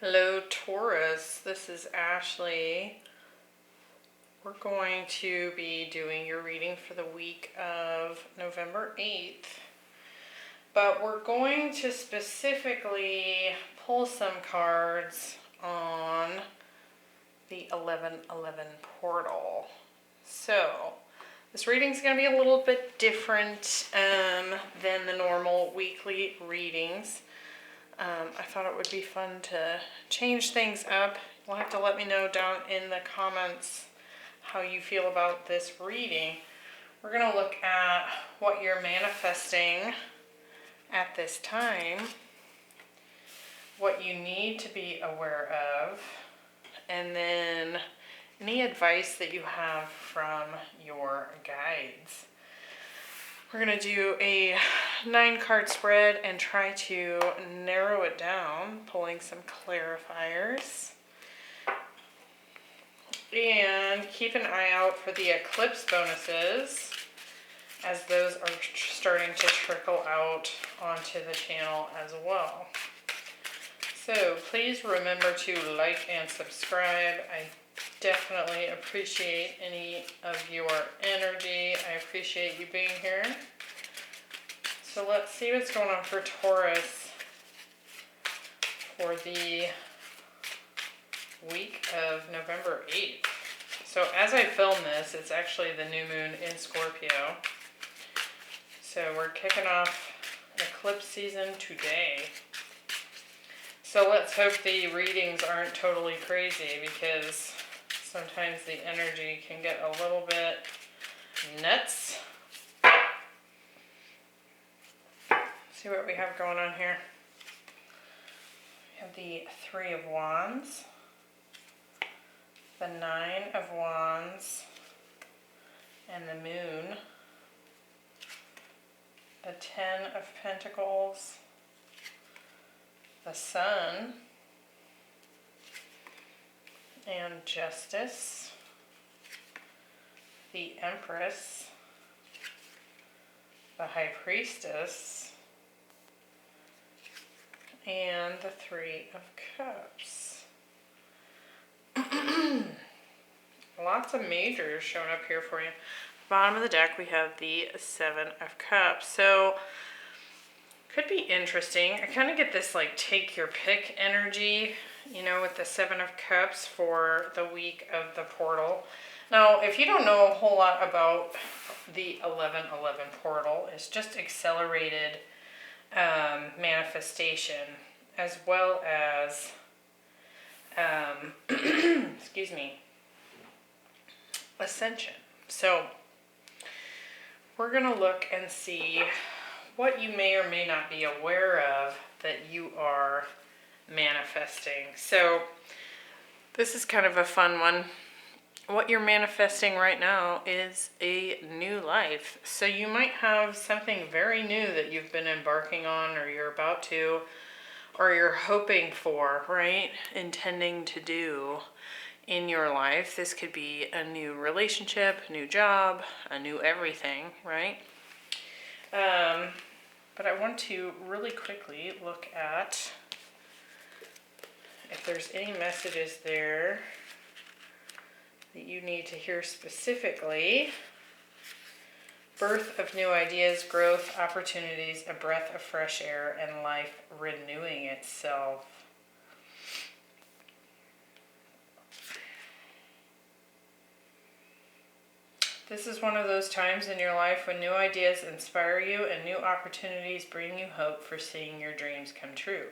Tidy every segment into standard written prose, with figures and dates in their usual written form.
Hello Taurus, this is Ashley. We're going to be doing your reading for the week of November 8th, but we're going to specifically pull some cards on the 1111 portal. So this reading is going to be a little bit different than the normal weekly readings. I thought it would be fun to change things up. You'll have to let me know down in the comments how you feel about this reading. We're going to look at what you're manifesting at this time, what you need to be aware of, and then any advice that you have from your guides. We're going to do a 9-card spread and try to narrow it down, pulling some clarifiers. And keep an eye out for the eclipse bonuses, as those are starting to trickle out onto the channel as well. So please remember to like and subscribe. I definitely appreciate any of your energy. I appreciate you being here. So let's see what's going on for Taurus for the week of November 8th. So as I film this, it's actually the new moon in Scorpio. So we're kicking off eclipse season today. So let's hope the readings aren't totally crazy, because sometimes the energy can get a little bit nuts. See what we have going on here. We have the 3 of Wands, the 9 of Wands, and the Moon, the 10 of Pentacles, the Sun, and Justice, the Empress, the High Priestess, and the 3 of Cups. Lots of majors showing up here for you. Bottom of the deck we have the 7 of Cups. So could be interesting. I kind of get this like take your pick energy, you know, with the 7 of Cups for the week of the portal. Now, if you don't know a whole lot about the 1111 portal, it's just accelerated manifestation, as well as excuse me, ascension. So we're going to look and see what you may or may not be aware of that you are manifesting. So this is kind of a fun one. What you're manifesting right now is a new life. So you might have something very new that you've been embarking on, or you're about to, or you're hoping for, right? Intending to do in your life. This could be a new relationship, new job, a new everything, right? But I want to really quickly look at if there's any messages there that you need to hear specifically. Birth of new ideas, growth, opportunities, a breath of fresh air, and life renewing itself. This is one of those times in your life when new ideas inspire you and new opportunities bring you hope for seeing your dreams come true.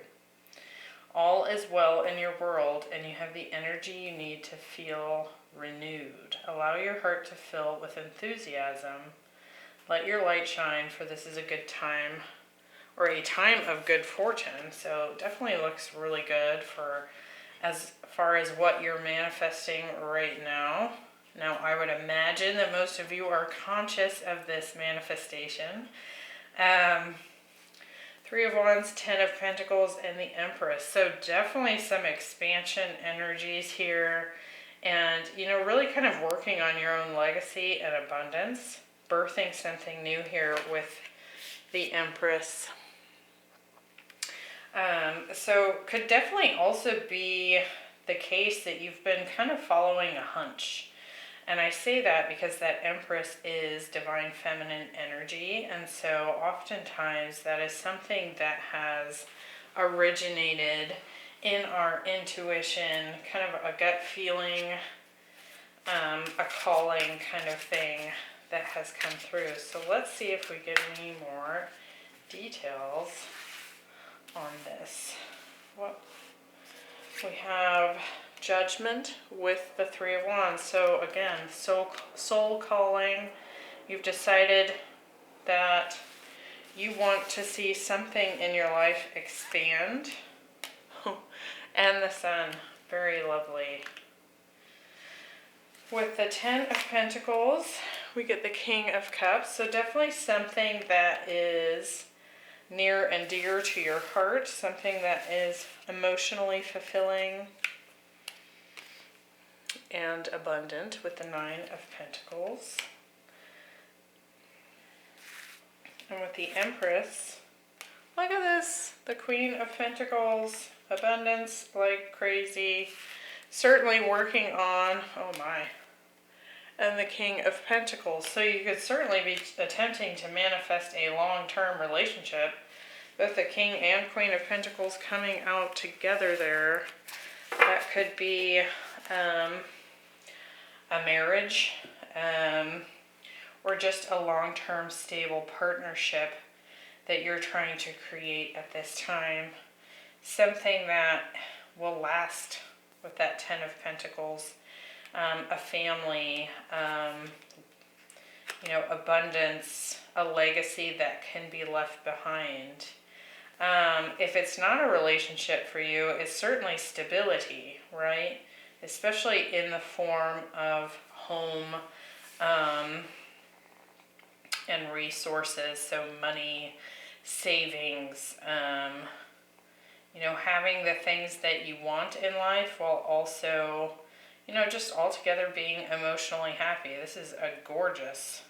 All is well in your world, and you have the energy you need to feel renewed. Allow your heart to fill with enthusiasm. Let your light shine, for this is a good time, or a time of good fortune. So definitely looks really good for as far as what you're manifesting right now. Now, I would imagine that most of you are conscious of this manifestation. 3 of Wands, 10 of Pentacles, and the Empress. So definitely some expansion energies here. And, you know, really kind of working on your own legacy and abundance. Birthing something new here with the Empress. So could definitely also be the case that you've been kind of following a hunch. And I say that because that Empress is divine feminine energy. And so oftentimes that is something that has originated in our intuition, kind of a gut feeling, a calling kind of thing that has come through. So let's see if we get any more details on this. What we have Judgment with the Three of Wands. So again, soul calling. You've decided that you want to see something in your life expand. And the Sun, very lovely. With the Ten of Pentacles, we get the King of Cups. So definitely something that is near and dear to your heart, something that is emotionally fulfilling and abundant with the Nine of Pentacles. And with the Empress, look at this, the Queen of Pentacles, abundance like crazy, certainly working on, oh my, and the King of Pentacles. So you could certainly be attempting to manifest a long-term relationship. Both the King and Queen of Pentacles coming out together there. That could be a marriage, or just a long-term stable partnership that you're trying to create at this time. Something that will last with that Ten of Pentacles. A family, abundance, a legacy that can be left behind. If it's not a relationship for you, it's certainly stability, right? Especially in the form of home and resources, so money, savings, having the things that you want in life while also, just altogether being emotionally happy. This is a gorgeous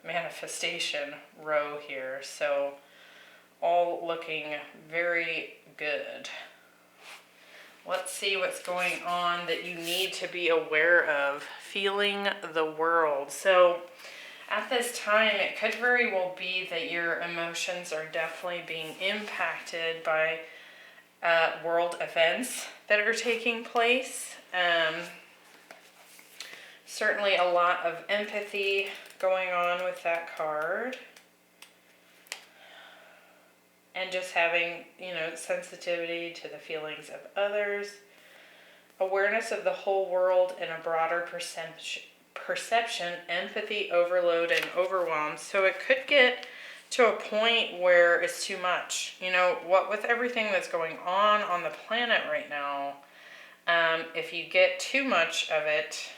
manifestation row here, so all looking very good. Let's see what's going on that you need to be aware of. Feeling the world. So at this time, it could very well be that your emotions are definitely being impacted by world events that are taking place. Certainly a lot of empathy going on with that card. And just having, sensitivity to the feelings of others. Awareness of the whole world in a broader perception, empathy, overload, and overwhelm. So it could get to a point where it's too much. What with everything that's going on the planet right now, if you get too much of it,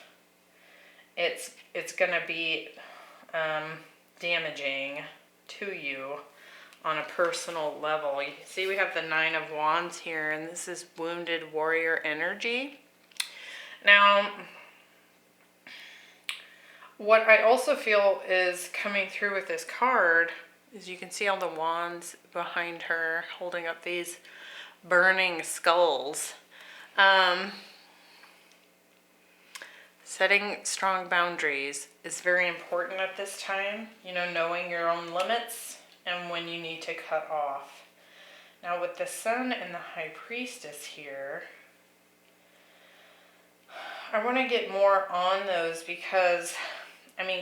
it's going to be damaging to you on a personal level. You see we have the Nine of Wands here, and this is wounded warrior energy. Now, what I also feel is coming through with this card is you can see all the wands behind her holding up these burning skulls. Setting strong boundaries is very important at this time. Knowing your own limits and when you need to cut off. Now with the Sun and the High Priestess here, I want to get more on those because,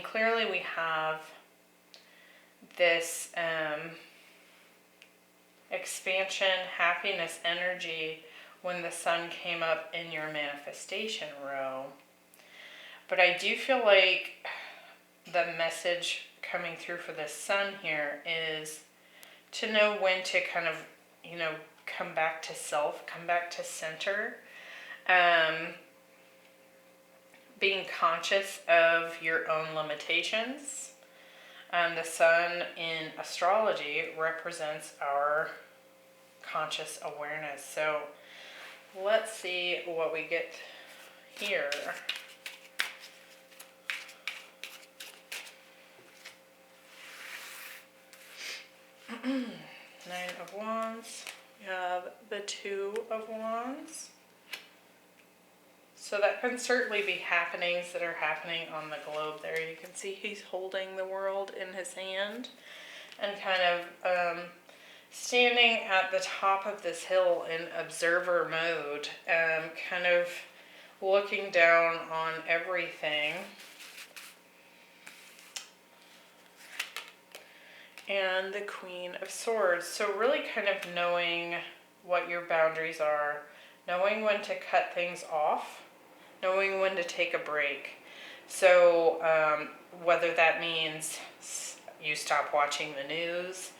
clearly we have this expansion, happiness energy when the Sun came up in your manifestation row. But I do feel like the message coming through for the Sun here is to know when to kind of, come back to self, come back to center. Being conscious of your own limitations. The Sun in astrology represents our conscious awareness. So let's see what we get here. Nine of Wands. We have the Two of Wands. So that can certainly be happenings that are happening on the globe there. You can see he's holding the world in his hand and kind of standing at the top of this hill in observer mode, kind of looking down on everything. And the Queen of Swords. So really kind of knowing what your boundaries are, knowing when to cut things off, knowing when to take a break. So whether that means you stop watching the news,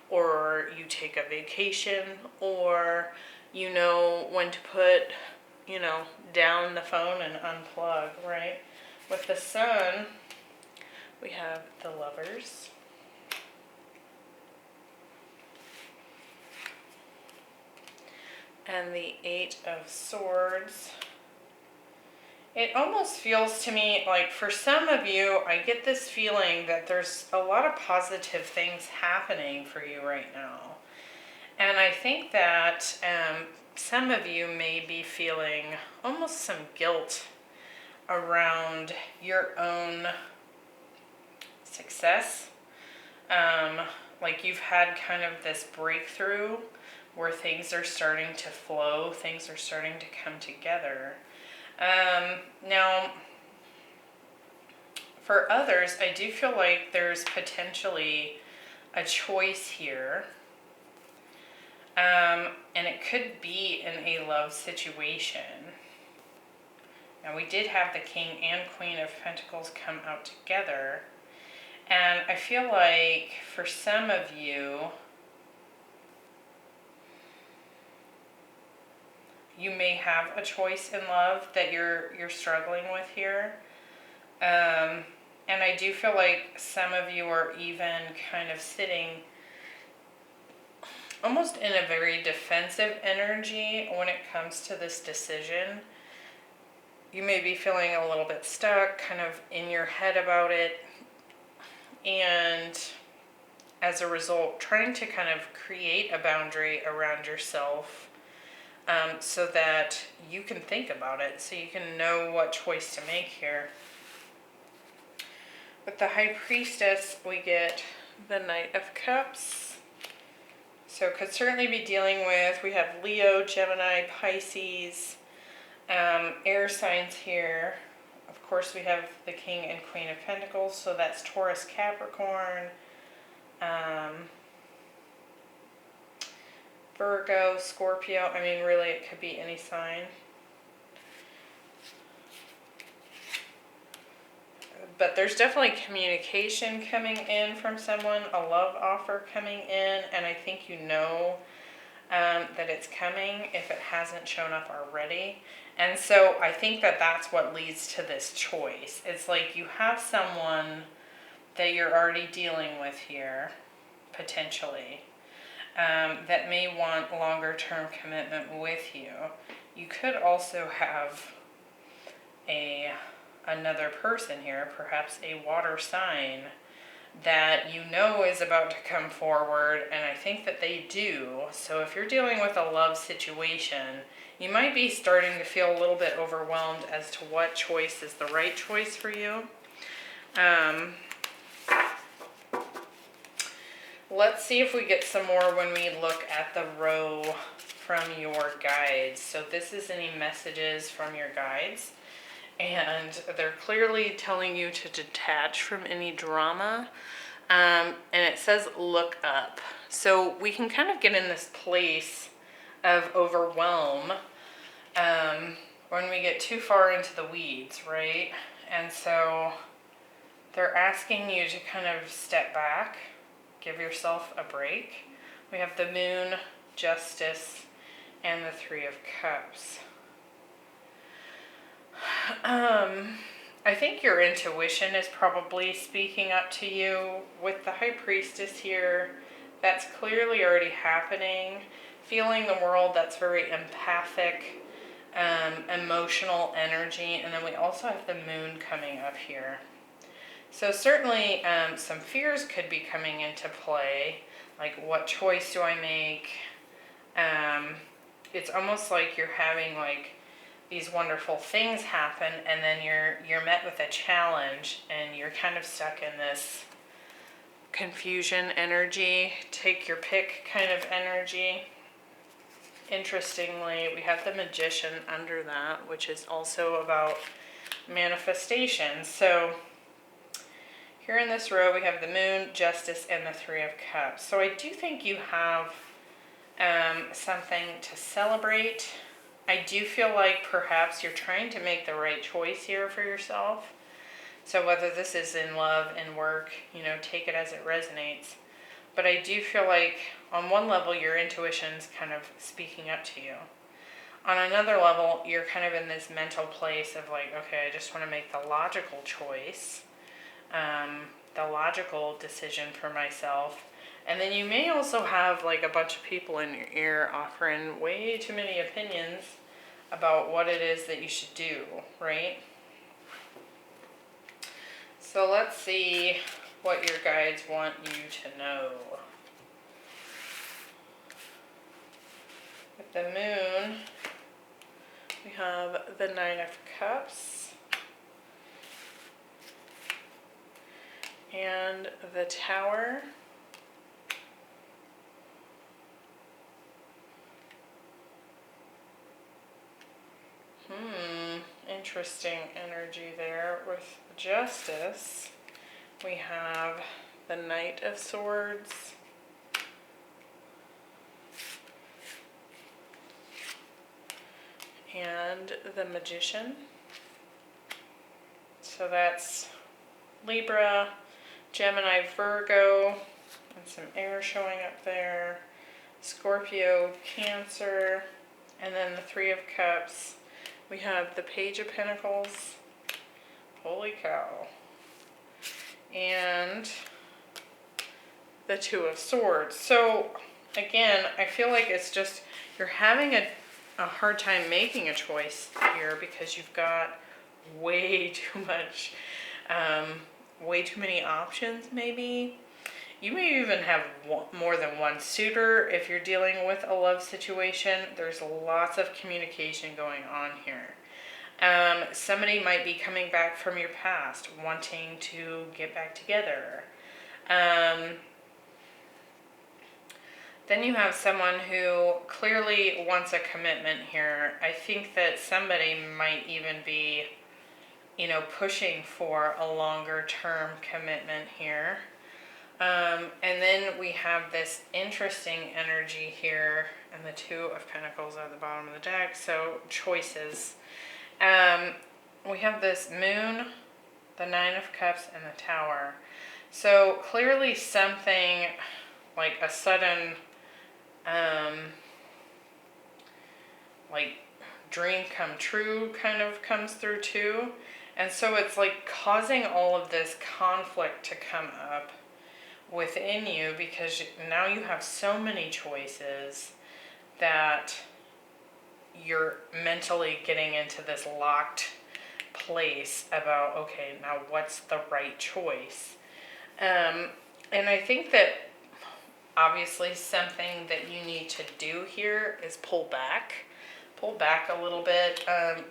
or you take a vacation, or you know when to put, down the phone and unplug, right? With the Sun, we have the Lovers. And the Eight of Swords. It almost feels to me like for some of you, I get this feeling that there's a lot of positive things happening for you right now. And I think that some of you may be feeling almost some guilt around your own success. Like you've had kind of this breakthrough where things are starting to flow, things are starting to come together. Now, for others, I do feel like there's potentially a choice here. And it could be in a love situation. Now, we did have the King and Queen of Pentacles come out together. And I feel like for some of you, you may have a choice in love that you're struggling with here. And I do feel like some of you are even kind of sitting almost in a very defensive energy when it comes to this decision. You may be feeling a little bit stuck, kind of in your head about it. And as a result, trying to kind of create a boundary around yourself, so that you can think about it, so you can know what choice to make here. With the High Priestess, we get the Knight of Cups. So could certainly be dealing with, we have Leo, Gemini, Pisces, air signs here. Of course, we have the King and Queen of Pentacles, so that's Taurus, Capricorn, Virgo, Scorpio. I mean, really, it could be any sign. But there's definitely communication coming in from someone, a love offer coming in, and I think you know that it's coming if it hasn't shown up already. And so I think that that's what leads to this choice. It's like you have someone that you're already dealing with here, potentially, that may want longer term commitment with you. You could also have another person here, perhaps a water sign, that you know is about to come forward, and I think that they do. So if you're dealing with a love situation, you might be starting to feel a little bit overwhelmed as to what choice is the right choice for you. Let's see if we get some more when we look at the row from your guides. So this is any messages from your guides. And they're clearly telling you to detach from any drama. And it says look up. So we can kind of get in this place of overwhelm when we get too far into the weeds, right? And so they're asking you to kind of step back. Give yourself a break. We have the Moon, Justice, and the Three of Cups. I think your intuition is probably speaking up to you. With the High Priestess here, that's clearly already happening. Feeling the world, that's very empathic, emotional energy. And then we also have the Moon coming up here. So certainly some fears could be coming into play. Like, what choice do I make? It's almost like you're having like these wonderful things happen, and then you're met with a challenge, and you're kind of stuck in this confusion energy, take your pick kind of energy. Interestingly, we have the Magician under that, which is also about manifestation. So here in this row, we have the Moon, Justice, and the Three of Cups. So I do think you have something to celebrate. I do feel like perhaps you're trying to make the right choice here for yourself. So whether this is in love and work, take it as it resonates. But I do feel like on one level, your intuition's kind of speaking up to you. On another level, you're kind of in this mental place of like, okay, I just want to make the logical choice, the logical decision for myself. And then you may also have like a bunch of people in your ear offering way too many opinions about what it is that you should do, right? So let's see what your guides want you to know. With the Moon, we have the Nine of Cups and the Tower. Interesting energy there. With Justice, we have the Knight of Swords and the Magician. So that's Libra, Gemini, Virgo, and some air showing up there. Scorpio, Cancer, and then the Three of Cups. We have the Page of Pentacles. Holy cow. And the Two of Swords. So again, I feel like it's just you're having a hard time making a choice here because you've got way too much, way too many options maybe. You may even have more than one suitor if you're dealing with a love situation. There's lots of communication going on here. Somebody might be coming back from your past, wanting to get back together. Then you have someone who clearly wants a commitment here. I think that somebody might even be, pushing for a longer term commitment here. And then we have this interesting energy here, and the Two of Pentacles at the bottom of the deck, so choices. We have this Moon, the Nine of Cups, and the Tower. So clearly something like a sudden, like dream come true kind of comes through too. And so it's like causing all of this conflict to come up within you because now you have so many choices that you're mentally getting into this locked place about, okay, now what's the right choice? And I think that obviously something that you need to do here is pull back a little bit.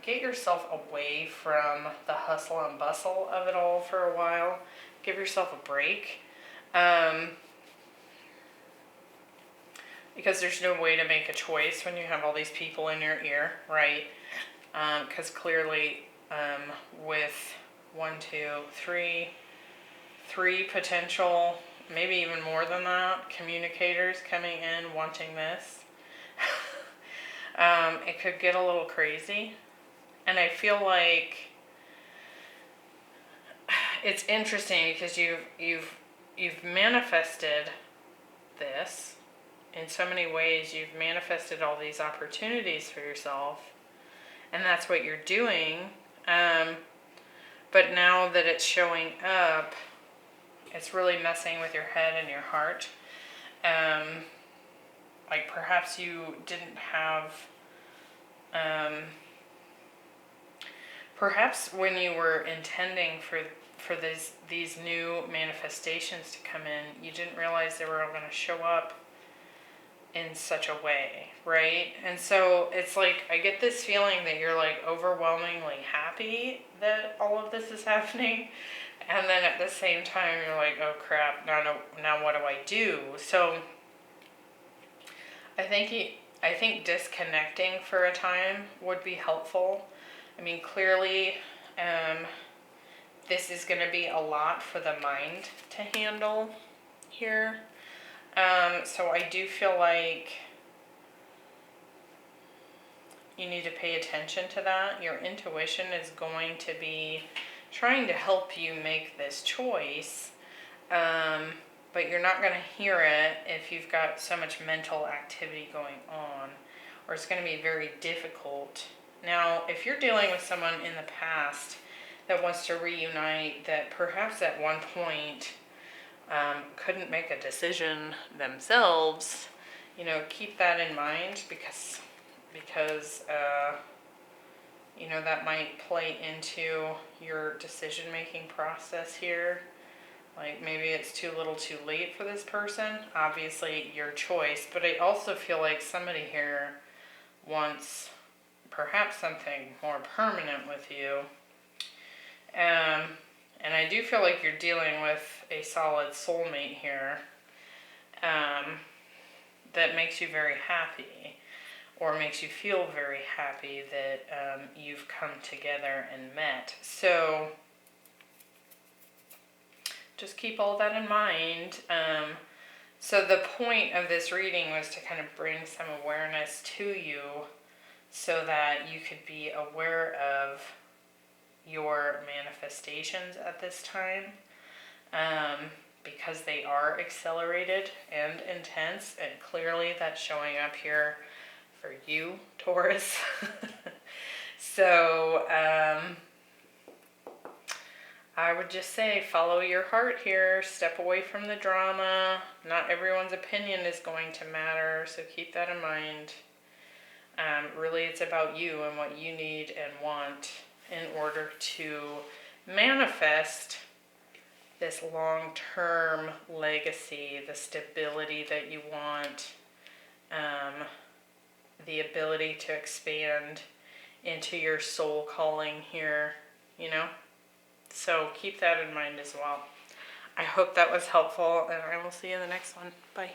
Get yourself away from the hustle and bustle of it all for a while. Give yourself a break. Because there's no way to make a choice when you have all these people in your ear, right? Because clearly with 1, 2, 3 potential, maybe even more than that, communicators coming in wanting this, it could get a little crazy. And I feel like it's interesting because you've manifested this in so many ways. You've manifested all these opportunities for yourself, and that's what you're doing. But now that it's showing up, it's really messing with your head and your heart. Like perhaps you didn't have, perhaps when you were intending for these new manifestations to come in, you didn't realize they were all going to show up in such a way, right? And so it's like, I get this feeling that you're like overwhelmingly happy that all of this is happening. And then at the same time, you're like, oh crap, now what do I do? So I think disconnecting for a time would be helpful. I mean, clearly, this is going to be a lot for the mind to handle here. So I do feel like you need to pay attention to that. Your intuition is going to be trying to help you make this choice, but you're not going to hear it if you've got so much mental activity going on, or it's going to be very difficult. Now, if you're dealing with someone in the past that wants to reunite, that perhaps at one point couldn't make a decision themselves, keep that in mind, because that might play into your decision-making process here. Like, maybe it's too little too late for this person. Obviously, your choice. But I also feel like somebody here wants perhaps something more permanent with you. And I do feel like you're dealing with a solid soulmate here that makes you very happy, or makes you feel very happy that you've come together and met. So just keep all that in mind. So the point of this reading was to kind of bring some awareness to you so that you could be aware of your manifestations at this time, because they are accelerated and intense, and clearly that's showing up here for you, Taurus. So I would just say follow your heart here, step away from the drama. Not everyone's opinion is going to matter, so keep that in mind. Really, it's about you and what you need and want in order to manifest this long-term legacy, the stability that you want, the ability to expand into your soul calling here, So keep that in mind as well. I hope that was helpful, and I will see you in the next one. Bye.